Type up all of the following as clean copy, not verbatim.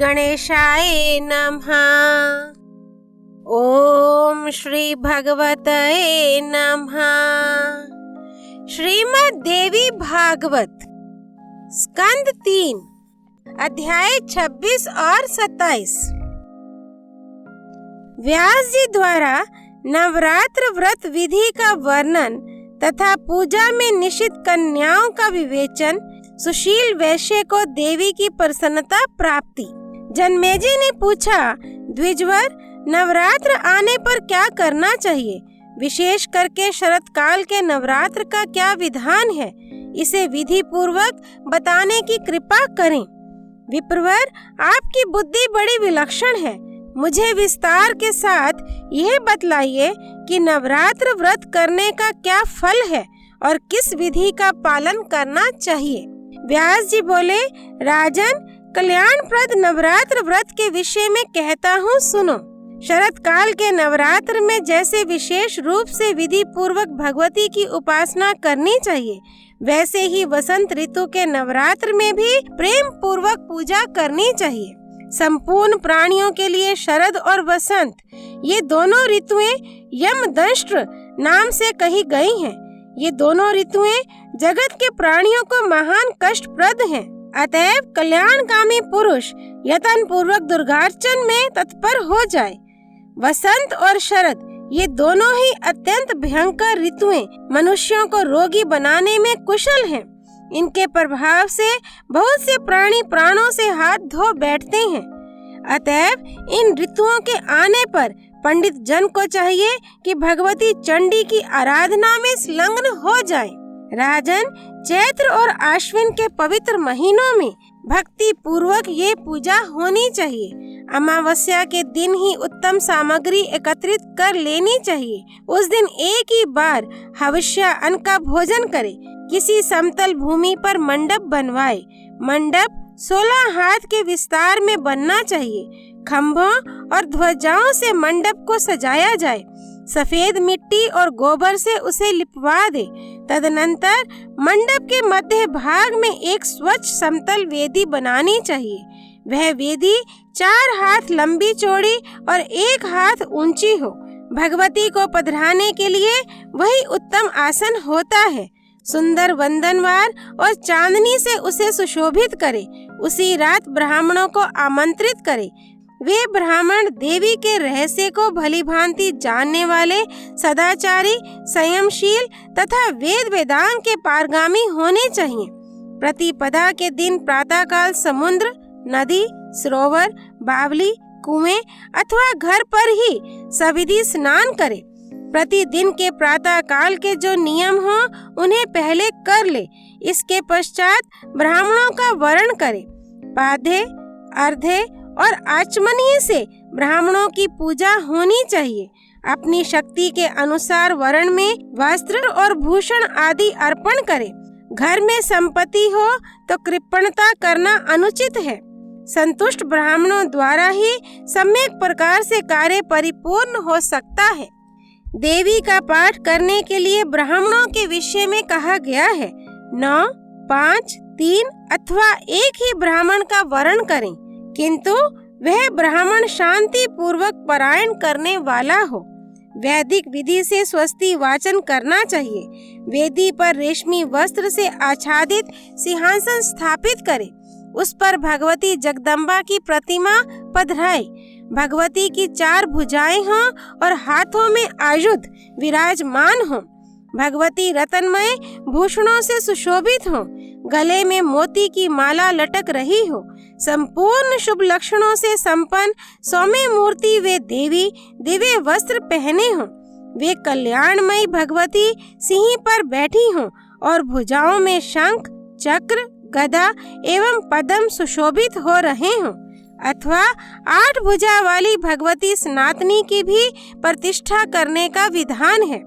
गणेशाय नमः। ओम श्री भगवते नमः। श्रीमद् देवी भागवत स्कंद 3 अध्याय 26 और 27। व्यास जी द्वारा नवरात्र व्रत विधि का वर्णन तथा पूजा में निषिद्ध कन्याओं का विवेचन। सुशील वैश्य को देवी की प्रसन्नता प्राप्ति। जन्मेजय ने पूछा, द्विजवर, नवरात्र आने पर क्या करना चाहिए? विशेष करके शरत काल के नवरात्र का क्या विधान है? इसे विधि पूर्वक बताने की कृपा करें। विप्रवर, आपकी बुद्धि बड़ी विलक्षण है। मुझे विस्तार के साथ यह बतलाइए कि नवरात्र व्रत करने का क्या फल है और किस विधि का पालन करना चाहिए। व्यास जी बोले, राजन, कल्याणप्रद नवरात्र व्रत के विषय में कहता हूँ, सुनो। शरत काल के नवरात्र में जैसे विशेष रूप से विधि पूर्वक भगवती की उपासना करनी चाहिए, वैसे ही वसंत ऋतु के नवरात्र में भी प्रेम पूर्वक पूजा करनी चाहिए। संपूर्ण प्राणियों के लिए शरद और वसंत, ये दोनों ऋतुएं यमदंष्ट्र नाम से कही गई हैं। ये दोनों ऋतुएं जगत के प्राणियों को महान कष्टप्रद हैं। अतएव कल्याणकामी पुरुष यत्न पूर्वक दुर्गार्चन में तत्पर हो जाए। वसंत और शरद, ये दोनों ही अत्यंत भयंकर ऋतुएं मनुष्यों को रोगी बनाने में कुशल हैं। इनके प्रभाव से बहुत से प्राणी प्राणों से हाथ धो बैठते हैं। अतएव इन ऋतुओं के आने पर पंडित जन को चाहिए कि भगवती चंडी की आराधना में संलग्न हो जाएं। राजन, चैत्र और आश्विन के पवित्र महीनों में भक्ति पूर्वक ये पूजा होनी चाहिए। अमावस्या के दिन ही उत्तम सामग्री एकत्रित कर लेनी चाहिए। उस दिन एक ही बार हविष्य अन्न का भोजन करे। किसी समतल भूमि पर मंडप बनवाए। मंडप 16 हाथ के विस्तार में बनना चाहिए। खम्भों और ध्वजाओं से मंडप को सजाया जाए। सफेद मिट्टी और गोबर से उसे लिपवा दे। तदनंतर मंडप के मध्य भाग में एक स्वच्छ समतल वेदी बनानी चाहिए। वह वेदी 4 हाथ लंबी चौड़ी और 1 हाथ ऊंची हो। भगवती को पधराने के लिए वही उत्तम आसन होता है। सुंदर वंदनवार और चांदनी से उसे सुशोभित करे। उसी रात ब्राह्मणों को आमंत्रित करे। वे ब्राह्मण देवी के रहस्य को भली भांति जानने वाले, सदाचारी, संयमशील तथा वेद वेदांग के पारगामी होने चाहिए। प्रतिपदा के दिन प्रातःकाल समुद्र, नदी, सरोवर, बावली, कुएं अथवा घर पर ही सविधि स्नान करे। प्रतिदिन के प्रातः काल के जो नियम हो उन्हें पहले कर ले। इसके पश्चात ब्राह्मणों का वरण करे। पाधे, अर्धे और आचमनीय से ब्राह्मणों की पूजा होनी चाहिए। अपनी शक्ति के अनुसार वरण में वस्त्र और भूषण आदि अर्पण करे। घर में संपत्ति हो तो कृपणता करना अनुचित है। संतुष्ट ब्राह्मणों द्वारा ही सम्यक प्रकार से कार्य परिपूर्ण हो सकता है। देवी का पाठ करने के लिए ब्राह्मणों के विषय में कहा गया है, 9, 5, 3 अथवा एक ही ब्राह्मण का वरण करें, किंतु वह ब्राह्मण शांति पूर्वक पारायण करने वाला हो। वैदिक विधि से स्वस्ति वाचन करना चाहिए। वेदी पर रेशमी वस्त्र से आच्छादित सिंहासन स्थापित करे। उस पर भगवती जगदम्बा की प्रतिमा पधराए। भगवती की 4 भुजाएं हों और हाथों में आयुध विराजमान हों। भगवती रत्नमय भूषणों से सुशोभित हों। गले में मोती की माला लटक रही हो। संपूर्ण शुभ लक्षणों से संपन्न सौम्य मूर्ति वे देवी दिव्य वस्त्र पहने हों। वे कल्याणमयी भगवती सिंह पर बैठी हों और भुजाओं में शंख, चक्र, गदा एवं पद्म सुशोभित हो रहे हों। अथवा 8 भुजा वाली भगवती सनातनी की भी प्रतिष्ठा करने का विधान है।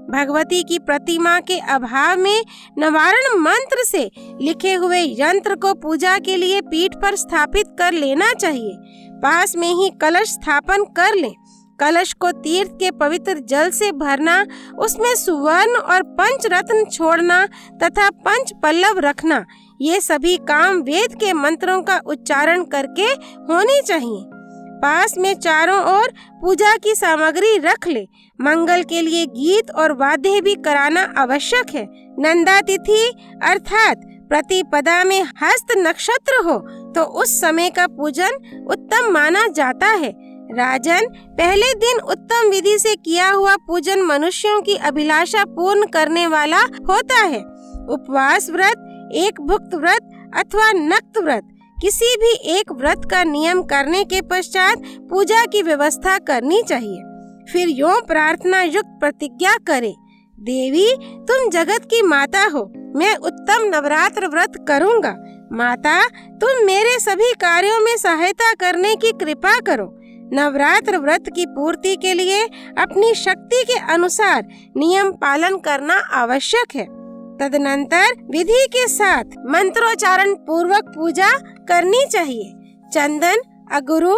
भगवती की प्रतिमा के अभाव में नवारण मंत्र से लिखे हुए यंत्र को पूजा के लिए पीठ पर स्थापित कर लेना चाहिए। पास में ही कलश स्थापन कर लें। कलश को तीर्थ के पवित्र जल से भरना, उसमें सुवर्ण और 5 रत्न छोड़ना तथा 5 पल्लव रखना, ये सभी काम वेद के मंत्रों का उच्चारण करके होने चाहिए। पास में चारों ओर पूजा की सामग्री रख ले। मंगल के लिए गीत और वाद्य भी कराना आवश्यक है। नंदा तिथि अर्थात प्रतिपदा में हस्त नक्षत्र हो तो उस समय का पूजन उत्तम माना जाता है। राजन, पहले दिन उत्तम विधि से किया हुआ पूजन मनुष्यों की अभिलाषा पूर्ण करने वाला होता है। उपवास व्रत, एक भुक्त व्रत अथवा नक्त व्रत, किसी भी एक व्रत का नियम करने के पश्चात पूजा की व्यवस्था करनी चाहिए। फिर यूं प्रार्थना युक्त प्रतिज्ञा करे, देवी तुम जगत की माता हो, मैं उत्तम नवरात्र व्रत करूंगा। माता, तुम मेरे सभी कार्यों में सहायता करने की कृपा करो। नवरात्र व्रत की पूर्ति के लिए अपनी शक्ति के अनुसार नियम पालन करना आवश्यक है। तदनंतर विधि के साथ मंत्रोच्चारण पूर्वक पूजा करनी चाहिए। चंदन, अगरू,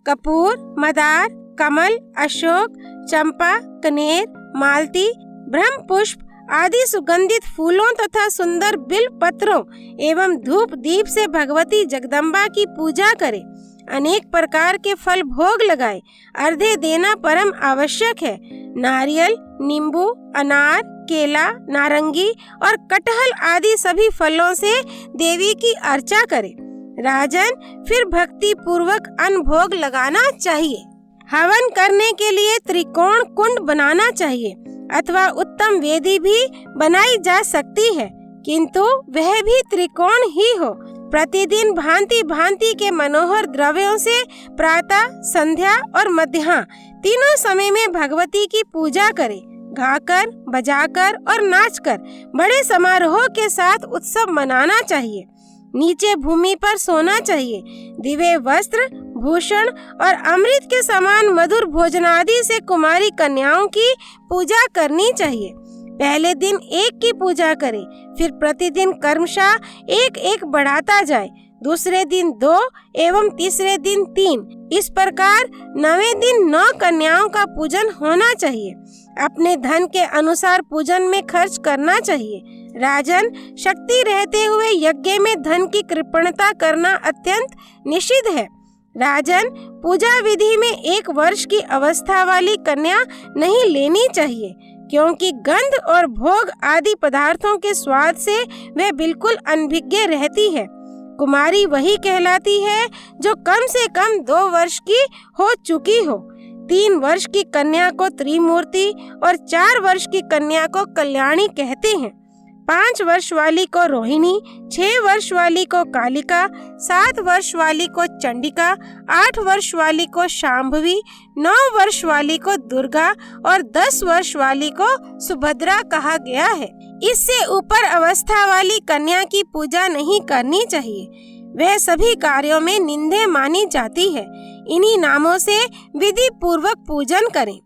कपूर, मदार, कमल, अशोक, चंपा, कनेर, मालती, ब्रह्म पुष्प आदि सुगंधित फूलों तथा सुंदर बिल पत्रों एवं धूप दीप से भगवती जगदम्बा की पूजा करे। अनेक प्रकार के फल भोग लगाए। अर्घ्य देना परम आवश्यक है। नारियल, नींबू, अनार, केला, नारंगी और कटहल आदि सभी फलों से देवी की अर्चा करे। राजन, फिर भक्ति पूर्वक अन्न भोग लगाना चाहिए। हवन करने के लिए त्रिकोण कुंड बनाना चाहिए अथवा उत्तम वेदी भी बनाई जा सकती है, किंतु वह भी त्रिकोण ही हो। प्रतिदिन भांति भांति के मनोहर द्रव्यों से प्रातः, संध्या और मध्याह्न तीनों समय में भगवती की पूजा करे। गाकर, बजाकर और नाचकर बड़े समारोह के साथ उत्सव मनाना चाहिए। नीचे भूमि पर सोना चाहिए। दिव्य वस्त्र, भूषण और अमृत के समान मधुर भोजनादि से कुमारी कन्याओं की पूजा करनी चाहिए। पहले दिन एक की पूजा करे, फिर प्रतिदिन क्रमशः एक एक बढ़ाता जाए। दूसरे दिन 2 एवं तीसरे दिन 3। इस प्रकार 9वें दिन 9 कन्याओं का पूजन होना चाहिए। अपने धन के अनुसार पूजन में खर्च करना चाहिए। राजन, शक्ति रहते हुए यज्ञ में धन की कृपणता करना अत्यंत निषिद्ध है। राजन, पूजा विधि में 1 वर्ष की अवस्था वाली कन्या नहीं लेनी चाहिए, क्योंकि गंध और भोग आदि पदार्थों के स्वाद से वह बिल्कुल अनभिज्ञ रहती है। कुमारी वही कहलाती है जो कम से कम 2 वर्ष की हो चुकी हो। 3 वर्ष की कन्या को त्रिमूर्ति और 4 वर्ष की कन्या को कल्याणी कहते हैं। 5 वर्ष वाली को रोहिणी, 6 वर्ष वाली को कालिका, 7 वर्ष वाली को चंडिका, 8 वर्ष वाली को शांभवी, 9 वर्ष वाली को दुर्गा और 10 वर्ष वाली को सुभद्रा कहा गया है। इससे ऊपर अवस्था वाली कन्या की पूजा नहीं करनी चाहिए। वह सभी कार्यों में निंदे मानी जाती है। इन्हीं नामों से विधि पूर्वक पूजन करें।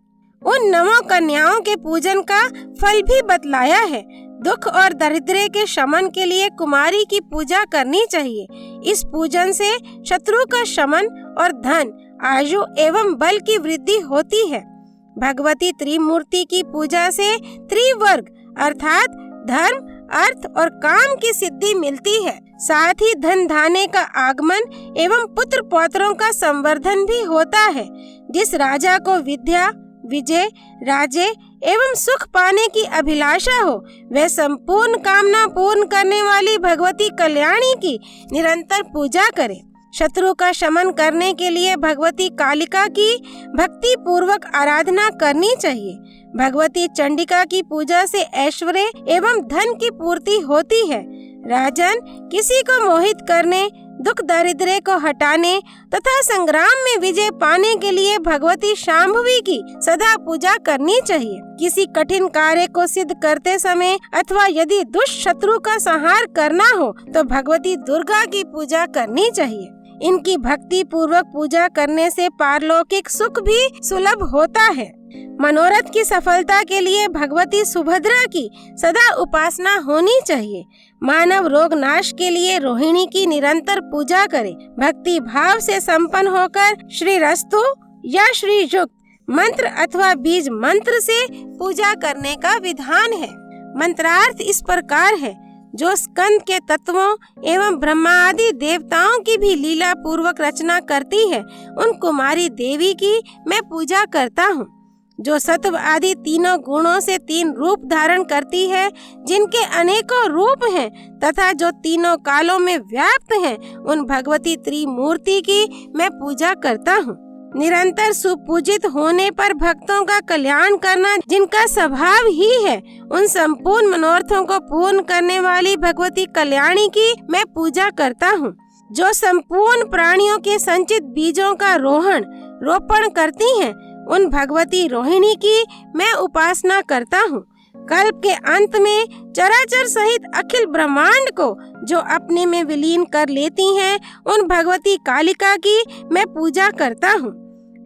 उन 9 कन्याओं के पूजन का फल भी बतलाया है। दुख और दरिद्र के शमन के लिए कुमारी की पूजा करनी चाहिए। इस पूजन से शत्रु का शमन और धन, आयु एवं बल की वृद्धि होती है। भगवती त्रिमूर्ति की पूजा से त्रिवर्ग अर्थात धर्म, अर्थ और काम की सिद्धि मिलती है। साथ ही धन धाने का आगमन एवं पुत्र पौत्रों का संवर्धन भी होता है। जिस राजा को विद्या, विजय, राज्य एवं सुख पाने की अभिलाषा हो, वह संपूर्ण कामना पूर्ण करने वाली भगवती कल्याणी की निरंतर पूजा करे। शत्रु का शमन करने के लिए भगवती कालिका की भक्ति पूर्वक आराधना करनी चाहिए। भगवती चंडिका की पूजा से ऐश्वर्य एवं धन की पूर्ति होती है। राजन, किसी को मोहित करने, दुख दरिद्र को हटाने तथा संग्राम में विजय पाने के लिए भगवती शांभवी की सदा पूजा करनी चाहिए। किसी कठिन कार्य को सिद्ध करते समय अथवा यदि दुष्ट शत्रु का संहार करना हो तो भगवती दुर्गा की पूजा करनी चाहिए। इनकी भक्ति पूर्वक पूजा करने से पारलौकिक सुख भी सुलभ होता है। मनोरथ की सफलता के लिए भगवती सुभद्रा की सदा उपासना होनी चाहिए। मानव रोग नाश के लिए रोहिणी की निरंतर पूजा करे। भक्ति भाव से संपन्न होकर श्री रस्तु या श्री युक्त मंत्र अथवा बीज मंत्र से पूजा करने का विधान है। मंत्रार्थ इस प्रकार है। जो स्कंद के तत्वों एवं ब्रह्मा आदि देवताओं की भी लीला पूर्वक रचना करती है, उन कुमारी देवी की मैं पूजा करता हूँ। जो सत्व आदि तीनों गुणों से तीन रूप धारण करती है, जिनके अनेकों रूप हैं तथा जो तीनों कालों में व्याप्त हैं, उन भगवती त्रिमूर्ति की मैं पूजा करता हूँ। निरंतर सुपूजित होने पर भक्तों का कल्याण करना जिनका स्वभाव ही है, उन संपूर्ण मनोरथों को पूर्ण करने वाली भगवती कल्याणी की मैं पूजा करता हूँ। जो संपूर्ण प्राणियों के संचित बीजों का रोपण करती हैं, उन भगवती रोहिणी की मैं उपासना करता हूँ। कल्प के अंत में चराचर सहित अखिल ब्रह्मांड को जो अपने में विलीन कर लेती हैं, उन भगवती कालिका की मैं पूजा करता हूँ।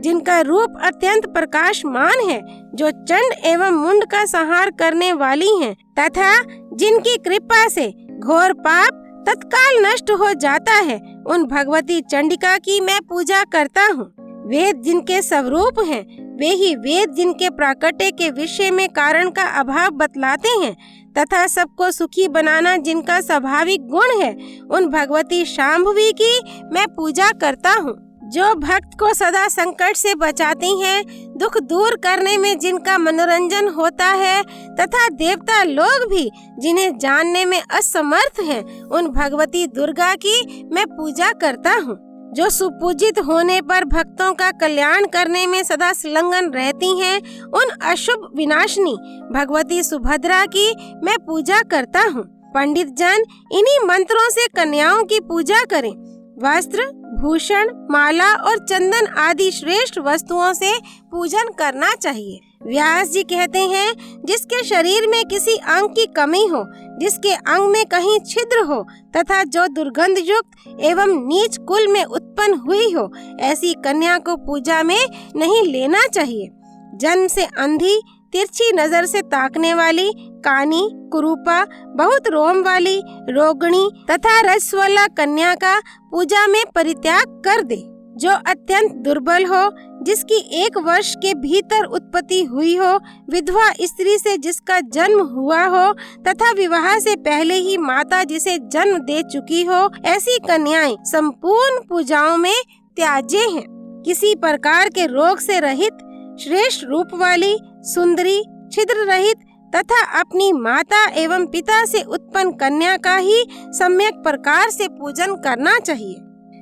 जिनका रूप अत्यंत प्रकाशमान है, जो चंड एवं मुंड का संहार करने वाली हैं, तथा जिनकी कृपा से घोर पाप तत्काल नष्ट हो जाता है, उन भगवती चंडिका की मैं पूजा करता हूँ। वेद जिनके स्वरूप हैं, वे ही वेद जिनके प्राकट्य के विषय में कारण का अभाव बतलाते हैं, तथा सबको सुखी बनाना जिनका स्वाभाविक गुण है, उन भगवती शांभवी की मैं पूजा करता हूँ। जो भक्त को सदा संकट से बचाती हैं, दुख दूर करने में जिनका मनोरंजन होता है, तथा देवता लोग भी जिन्हें जानने में असमर्थ हैं, उन भगवती दुर्गा की मैं पूजा करता हूँ। जो सुपूजित होने पर भक्तों का कल्याण करने में सदा संलग्न रहती हैं, उन अशुभ विनाशिनी भगवती सुभद्रा की मैं पूजा करता हूँ। पंडित जन इन्हीं मंत्रों से कन्याओं की पूजा करें। वस्त्र, भूषण, माला और चंदन आदि श्रेष्ठ वस्तुओं से पूजन करना चाहिए। व्यास जी कहते हैं, जिसके शरीर में किसी अंग की कमी हो, जिसके अंग में कहीं छिद्र हो, तथा जो दुर्गंध युक्त एवं नीच कुल में उत्पन्न हुई हो, ऐसी कन्या को पूजा में नहीं लेना चाहिए। जन्म से अंधी, तिरछी नजर से ताकने वाली, कानी, कुरूपा, बहुत रोम वाली, रोगणी तथा रजस्वला कन्या का पूजा में परित्याग कर दे। जो अत्यंत दुर्बल हो, जिसकी 1 वर्ष के भीतर उत्पत्ति हुई हो, विधवा स्त्री से जिसका जन्म हुआ हो, तथा विवाह से पहले ही माता जिसे जन्म दे चुकी हो, ऐसी कन्याएं संपूर्ण पूजाओं में त्याज्य हैं। किसी प्रकार के रोग से रहित, श्रेष्ठ रूप वाली, सुंदरी, छिद्र रहित तथा अपनी माता एवं पिता से उत्पन्न कन्या का ही सम्यक प्रकार से पूजन करना चाहिए।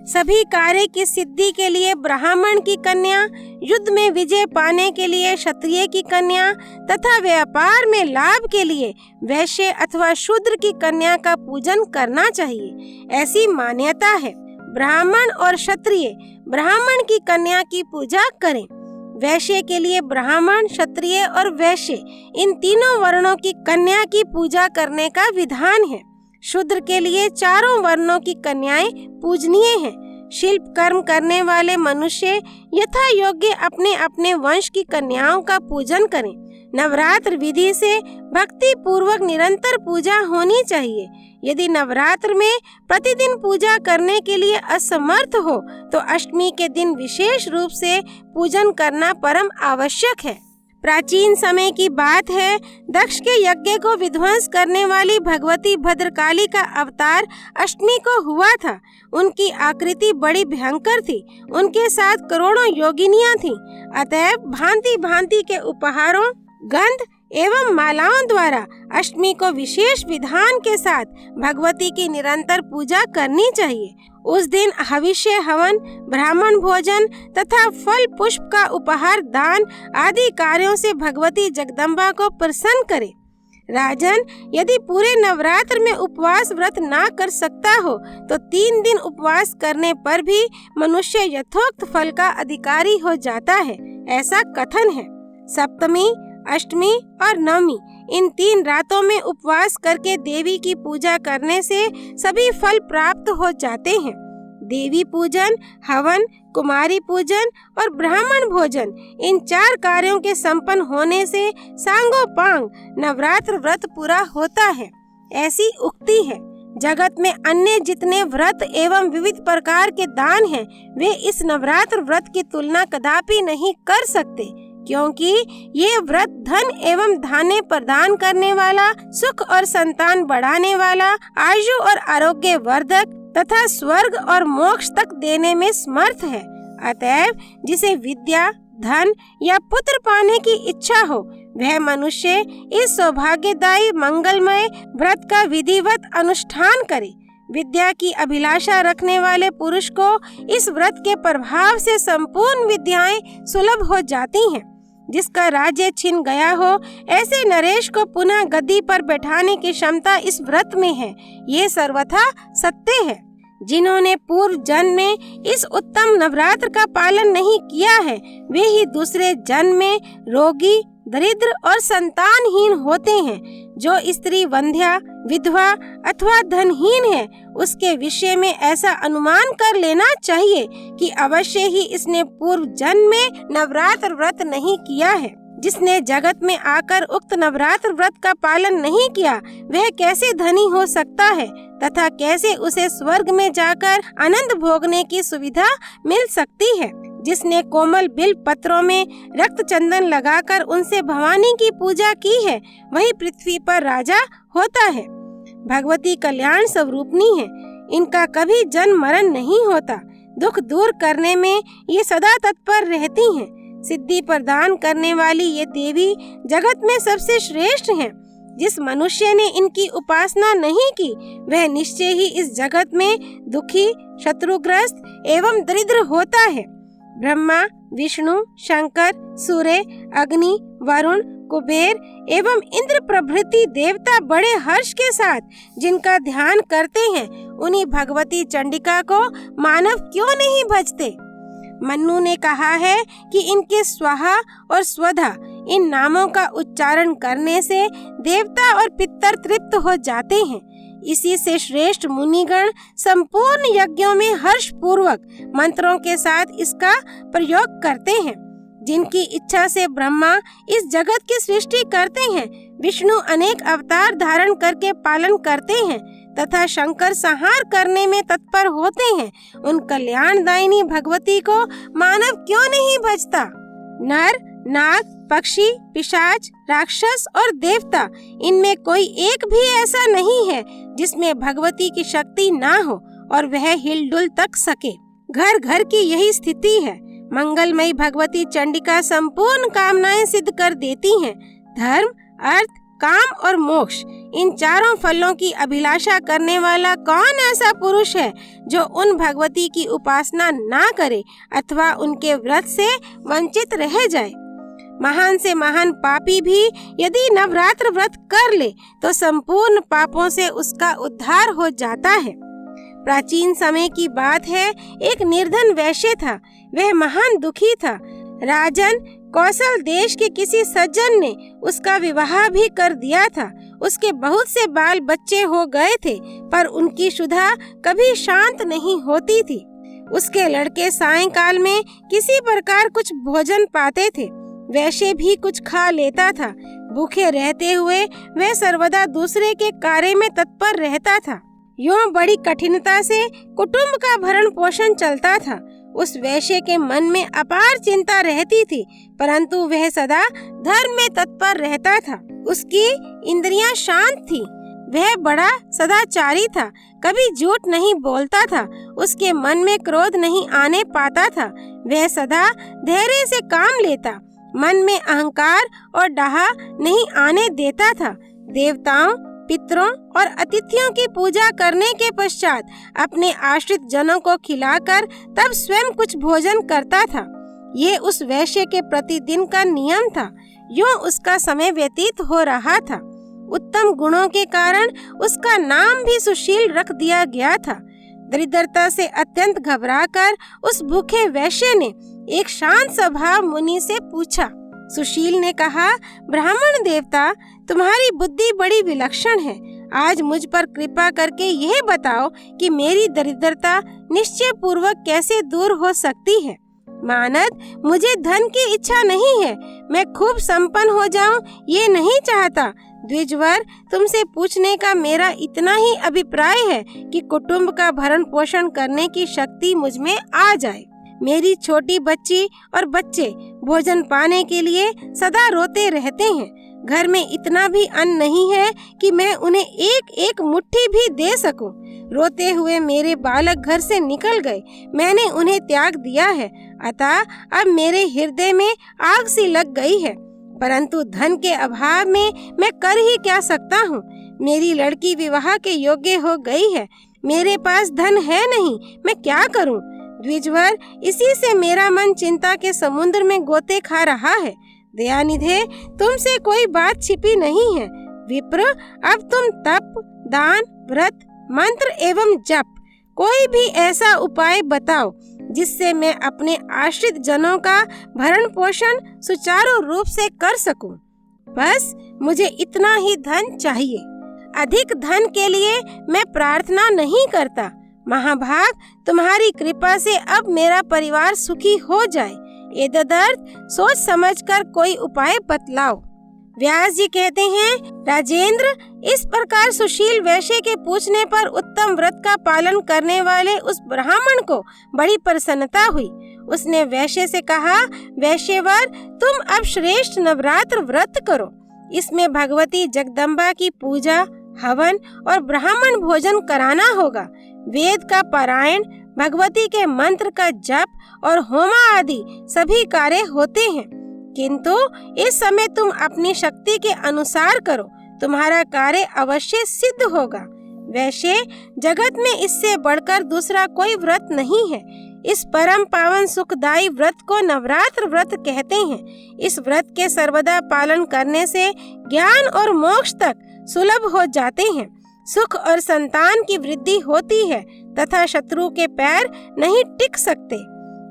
सभी कार्य की सिद्धि के लिए ब्राह्मण की कन्या, युद्ध में विजय पाने के लिए क्षत्रिय की कन्या तथा व्यापार में लाभ के लिए वैश्य अथवा शूद्र की कन्या का पूजन करना चाहिए, ऐसी मान्यता है। ब्राह्मण और क्षत्रिय ब्राह्मण की कन्या की पूजा करें। वैश्य के लिए ब्राह्मण, क्षत्रिय और वैश्य इन तीनों वर्णों की कन्या की पूजा करने का विधान है। शूद्र के लिए चारों वर्णों की कन्याएं पूजनीय हैं। शिल्प कर्म करने वाले मनुष्य यथा योग्य अपने अपने वंश की कन्याओं का पूजन करें। नवरात्र विधि से भक्ति पूर्वक निरंतर पूजा होनी चाहिए। यदि नवरात्र में प्रतिदिन पूजा करने के लिए असमर्थ हो, तो अष्टमी के दिन विशेष रूप से पूजन करना परम आवश्यक है। प्राचीन समय की बात है, दक्ष के यज्ञ को विध्वंस करने वाली भगवती भद्रकाली का अवतार अष्टमी को हुआ था। उनकी आकृति बड़ी भयंकर थी। उनके साथ करोड़ों योगिनियां थीं। अतएव भांति भांति के उपहारों, गंध एवं मालाओं द्वारा अष्टमी को विशेष विधान के साथ भगवती की निरंतर पूजा करनी चाहिए। उस दिन हविष्य, हवन, ब्राह्मण भोजन तथा फल पुष्प का उपहार दान आदि कार्यों से भगवती जगदम्बा को प्रसन्न करें। राजन, यदि पूरे नवरात्र में उपवास व्रत ना कर सकता हो, तो 3 दिन उपवास करने पर भी मनुष्य यथोक्त फल का अधिकारी हो जाता है, ऐसा कथन है। सप्तमी, अष्टमी और नवमी इन 3 रातों में उपवास करके देवी की पूजा करने से सभी फल प्राप्त हो जाते हैं। देवी पूजन, हवन, कुमारी पूजन और ब्राह्मण भोजन इन 4 कार्यों के संपन्न होने से सांगोपांग नवरात्र व्रत पूरा होता है, ऐसी उक्ति है। जगत में अन्य जितने व्रत एवं विविध प्रकार के दान हैं, वे इस नवरात्र व्रत की तुलना कदापि नहीं कर सकते। क्योंकि ये व्रत धन एवं धान्य प्रदान करने वाला, सुख और संतान बढ़ाने वाला, आयु और आरोग्य वर्धक तथा स्वर्ग और मोक्ष तक देने में समर्थ है। अतएव जिसे विद्या, धन या पुत्र पाने की इच्छा हो, वह मनुष्य इस सौभाग्यदायी मंगलमय व्रत का विधिवत अनुष्ठान करे। विद्या की अभिलाषा रखने वाले पुरुष को इस व्रत के प्रभाव से संपूर्ण विद्याएं सुलभ हो जाती हैं। जिसका राज्य छिन गया हो, ऐसे नरेश को पुनः गद्दी पर बैठाने की क्षमता इस व्रत में है। ये सर्वथा सत्य है। जिन्होंने पूर्व जन्म में इस उत्तम नवरात्र का पालन नहीं किया है, वे ही दूसरे जन्म में रोगी, दरिद्र और संतानहीन होते हैं। जो स्त्री वंध्या, विधवा अथवा धनहीन है, उसके विषय में ऐसा अनुमान कर लेना चाहिए कि अवश्य ही इसने पूर्व जन्म में नवरात्र व्रत नहीं किया है। जिसने जगत में आकर उक्त नवरात्र व्रत का पालन नहीं किया, वह कैसे धनी हो सकता है तथा कैसे उसे स्वर्ग में जाकर आनंद भोगने की सुविधा मिल सकती है। जिसने कोमल बिल पत्रों में रक्त चंदन लगाकर उनसे भवानी की पूजा की है, वही पृथ्वी पर राजा होता है। भगवती कल्याण स्वरूपनी है, इनका कभी जन्म मरण नहीं होता। दुख दूर करने में ये सदा तत्पर रहती हैं। सिद्धि प्रदान करने वाली ये देवी जगत में सबसे श्रेष्ठ हैं। जिस मनुष्य ने इनकी उपासना नहीं की, वह निश्चय ही इस जगत में दुखी, शत्रुग्रस्त एवं दरिद्र होता है। ब्रह्मा, विष्णु, शंकर, सूर्य, अग्नि, वरुण, कुबेर एवं इंद्र प्रभृति देवता बड़े हर्ष के साथ जिनका ध्यान करते हैं, उन्हीं भगवती चंडिका को मानव क्यों नहीं भजते। मन्नु ने कहा है कि इनके स्वाहा और स्वधा इन नामों का उच्चारण करने से देवता और पितर तृप्त हो जाते हैं। इसी से श्रेष्ठ मुनिगण संपूर्ण यज्ञों में हर्ष पूर्वक मंत्रों के साथ इसका प्रयोग करते हैं। जिनकी इच्छा से ब्रह्मा इस जगत की सृष्टि करते हैं, विष्णु अनेक अवतार धारण करके पालन करते हैं तथा शंकर संहार करने में तत्पर होते हैं, उन कल्याणदायिनी भगवती को मानव क्यों नहीं भजता। नर, नाग, पक्षी, पिशाच, राक्षस और देवता, इनमें कोई एक भी ऐसा नहीं है जिसमें भगवती की शक्ति ना हो और वह हिलडुल तक सके। घर घर की यही स्थिति है। मंगलमयी भगवती चंडिका संपूर्ण कामनाएं सिद्ध कर देती हैं। धर्म, अर्थ, काम और मोक्ष, इन चारों फलों की अभिलाषा करने वाला कौन ऐसा पुरुष है जो उन भगवती की उपासना ना करे अथवा उनके व्रत से वंचित रह जाए। महान से महान पापी भी यदि नवरात्र व्रत कर ले तो संपूर्ण पापों से उसका उद्धार हो जाता है। प्राचीन समय की बात है, एक निर्धन वैश्य था। वह महान दुखी था। राजन कौशल देश के किसी सज्जन ने उसका विवाह भी कर दिया था। उसके बहुत से बाल बच्चे हो गए थे, पर उनकी क्षुधा कभी शांत नहीं होती थी। उसके लड़के सायंकाल में किसी प्रकार कुछ भोजन पाते थे। वैश्य भी कुछ खा लेता था। भूखे रहते हुए वह सर्वदा दूसरे के कार्य में तत्पर रहता था। यूं बड़ी कठिनता से कुटुंब का भरण पोषण चलता था। उस वैश्य के मन में अपार चिंता रहती थी, परंतु वह सदा धर्म में तत्पर रहता था। उसकी इंद्रियां शांत थी। वह बड़ा सदाचारी था, कभी झूठ नहीं बोलता था। उसके मन में क्रोध नहीं आने पाता था। वह सदा धैर्य से काम लेता, मन में अहंकार और डाहा नहीं आने देता था। देवताओं, पितरों और अतिथियों की पूजा करने के पश्चात अपने आश्रित जनों को खिलाकर तब स्वयं कुछ भोजन करता था। ये उस वैश्य के प्रतिदिन का नियम था। यूं उसका समय व्यतीत हो रहा था। उत्तम गुणों के कारण उसका नाम भी सुशील रख दिया गया था। दरिद्रता से अत्यंत घबराकर उस भूखे वैश्य ने एक शांत स्वभाव मुनि से पूछा। सुशील ने कहा, ब्राह्मण देवता, तुम्हारी बुद्धि बड़ी विलक्षण है। आज मुझ पर कृपा करके यह बताओ कि मेरी दरिद्रता निश्चय पूर्वक कैसे दूर हो सकती है। मानद, मुझे धन की इच्छा नहीं है। मैं खूब संपन्न हो जाऊं ये नहीं चाहता। द्विजवर, तुमसे पूछने का मेरा इतना ही अभिप्राय है कि कुटुंब का भरण पोषण करने की शक्ति मुझ में आ जाए। मेरी छोटी बच्ची और बच्चे भोजन पाने के लिए सदा रोते रहते हैं। घर में इतना भी अन्न नहीं है कि मैं उन्हें एक एक मुट्ठी भी दे सकूं। रोते हुए मेरे बालक घर से निकल गए, मैंने उन्हें त्याग दिया है, अतः अब मेरे हृदय में आग सी लग गई है। परंतु धन के अभाव में मैं कर ही क्या सकता हूँ। मेरी लड़की विवाह के योग्य हो गई है, मेरे पास धन है नहीं, मैं क्या करूँ। द्विजवर, इसी से मेरा मन चिंता के समुद्र में गोते खा रहा है। दयानिधे, तुमसे कोई बात छिपी नहीं है। विप्र, अब तुम तप, दान, व्रत, मंत्र एवं जप कोई भी ऐसा उपाय बताओ जिससे मैं अपने आश्रित जनों का भरण पोषण सुचारू रूप से कर सकूं। बस मुझे इतना ही धन चाहिए। अधिक धन के लिए मैं प्रार्थना नहीं करता। महाभाग, तुम्हारी कृपा से अब मेरा परिवार सुखी हो जाए। एतदर्थ सोच समझकर कोई उपाय बतलाओ। व्यास जी कहते हैं, राजेंद्र, इस प्रकार सुशील वैश्य के पूछने पर उत्तम व्रत का पालन करने वाले उस ब्राह्मण को बड़ी प्रसन्नता हुई। उसने वैश्य से कहा, वैश्यवर, तुम अब श्रेष्ठ नवरात्र व्रत करो। इसमें भगवती जगदम्बा की पूजा, हवन और ब्राह्मण भोजन कराना होगा। वेद का पारायण, भगवती के मंत्र का जप और होमा आदि सभी कार्य होते हैं, किंतु इस समय तुम अपनी शक्ति के अनुसार करो, तुम्हारा कार्य अवश्य सिद्ध होगा। वैसे जगत में इससे बढ़कर दूसरा कोई व्रत नहीं है। इस परम पावन सुखदायी व्रत को नवरात्र व्रत कहते हैं। इस व्रत के सर्वदा पालन करने से ज्ञान और मोक्ष तक सुलभ हो जाते हैं। सुख और संतान की वृद्धि होती है तथा शत्रु के पैर नहीं टिक सकते।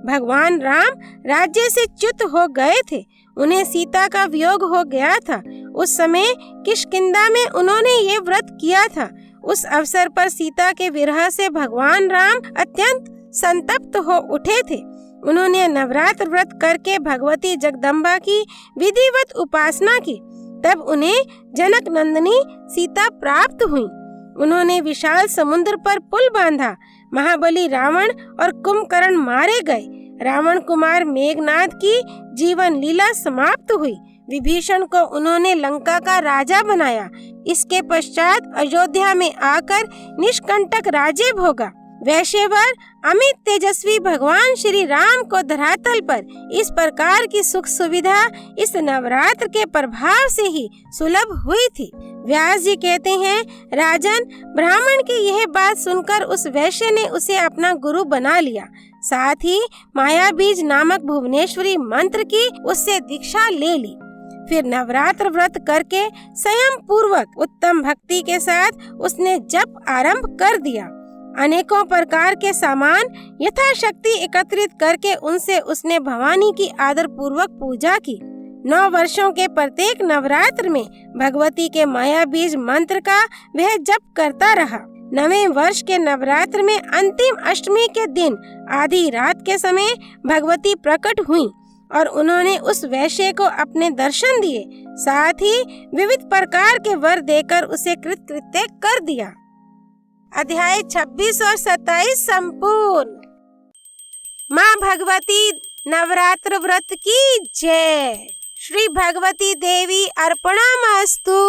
भगवान राम राज्य से च्युत हो गए थे, उन्हें सीता का वियोग हो गया था। उस समय किष्किंधा में उन्होंने ये व्रत किया था। उस अवसर पर सीता के विरह से भगवान राम अत्यंत संतप्त हो उठे थे। उन्होंने नवरात्र व्रत करके भगवती जगदम्बा की विधिवत उपासना की। तब उन्हें जनक नंदिनी सीता प्राप्त हुई। उन्होंने विशाल समुद्र पर पुल बांधा। महाबली रावण और कुंभकर्ण मारे गए। रावण कुमार मेघनाद की जीवन लीला समाप्त हुई। विभीषण को उन्होंने लंका का राजा बनाया। इसके पश्चात अयोध्या में आकर निष्कंटक राज्य भोगा। वैश्यवर, अमित तेजस्वी भगवान श्री राम को धरातल पर इस प्रकार की सुख सुविधा इस नवरात्र के प्रभाव से ही सुलभ हुई थी। व्यास जी कहते हैं, राजन, ब्राह्मण की यह बात सुनकर उस वैश्य ने उसे अपना गुरु बना लिया। साथ ही माया बीज नामक भुवनेश्वरी मंत्र की उससे दीक्षा ले ली। फिर नवरात्र व्रत करके संयम पूर्वक उत्तम भक्ति के साथ उसने जप आरंभ कर दिया। अनेकों प्रकार के सामान यथाशक्ति एकत्रित करके उनसे उसने भवानी की आदर पूर्वक पूजा की। 9 वर्षों के प्रत्येक नवरात्र में भगवती के माया बीज मंत्र का वह जप करता रहा। 9वें वर्ष के नवरात्र में अंतिम अष्टमी के दिन आधी रात के समय भगवती प्रकट हुई और उन्होंने उस वैश्य को अपने दर्शन दिए। साथ ही विविध प्रकार के वर देकर उसे कृतकृत्य कर दिया। अध्याय 26 और 27 संपूर्ण। माँ भगवती नवरात्र व्रत की जय। श्री भगवती देवी अर्पणमस्तु।